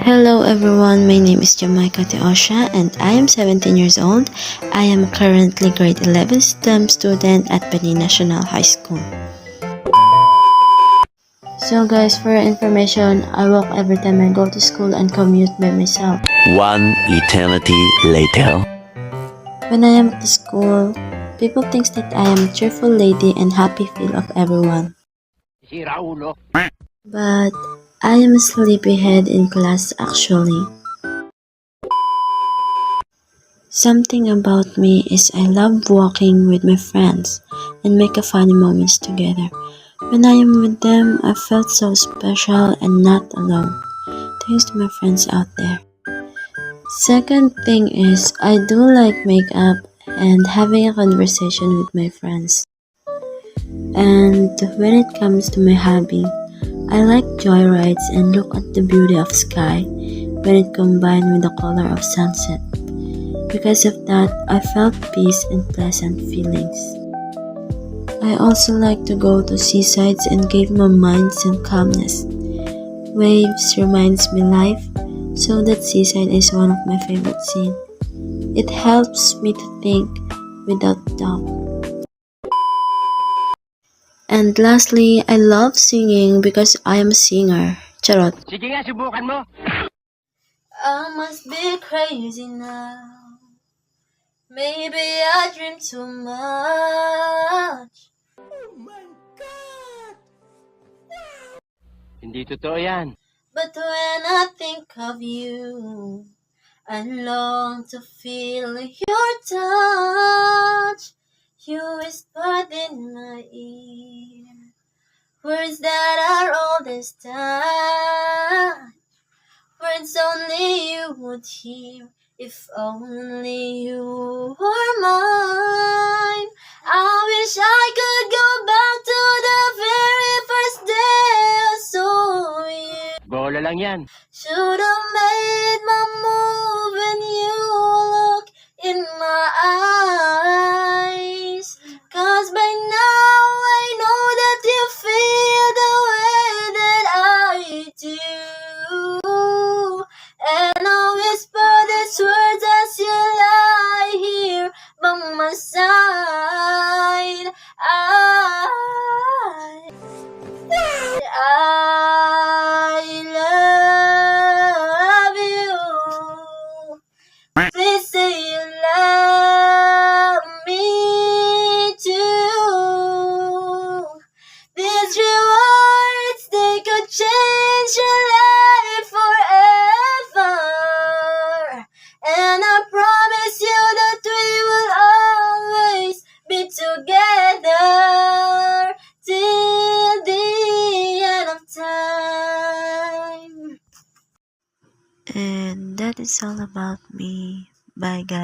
Hello everyone, my name is Jamaica Teosha and I am 17 years old. I am currently grade 11 STEM student at Benin National High School. So guys, for your information, I walk every time I go to school and commute by myself. One eternity later. When I am at the school, people think that I am a cheerful lady and happy feel of everyone. But I am a sleepyhead in class actually. Something about me is I love walking with my friends and make a funny moments together. When I am with them, I felt so special and not alone. Thanks to my friends out there. Second thing is I do like makeup and having a conversation with my friends. And when it comes to my hobby, I like joyrides and look at the beauty of sky when it combined with the color of sunset. Because of that, I felt peace and pleasant feelings. I also like to go to seasides and give my mind some calmness. Waves reminds me life, so that seaside is one of my favorite scenes. It helps me to think without doubt. And lastly, I love singing because I am a singer. Charot. Sige nga, subukan mo. I must be crazy now. Maybe I dream too much. Hindi totoo yan. But when I think of you, I long to feel your touch. You whispered in my ear words that are all this time. Words only you would hear if only you were mine. I wish I could go back to the very first day I saw you. Bola lang yan. Should have made my move when you look in my eyes. 'Cause by now I know that you feel the way that I do. And I whisper these words as you lie here by my side. I love you. Please say you love me too. These three words, they could change your life forever. And I promise you that we will always be together till the end of time. And that is all about me. Bye guys.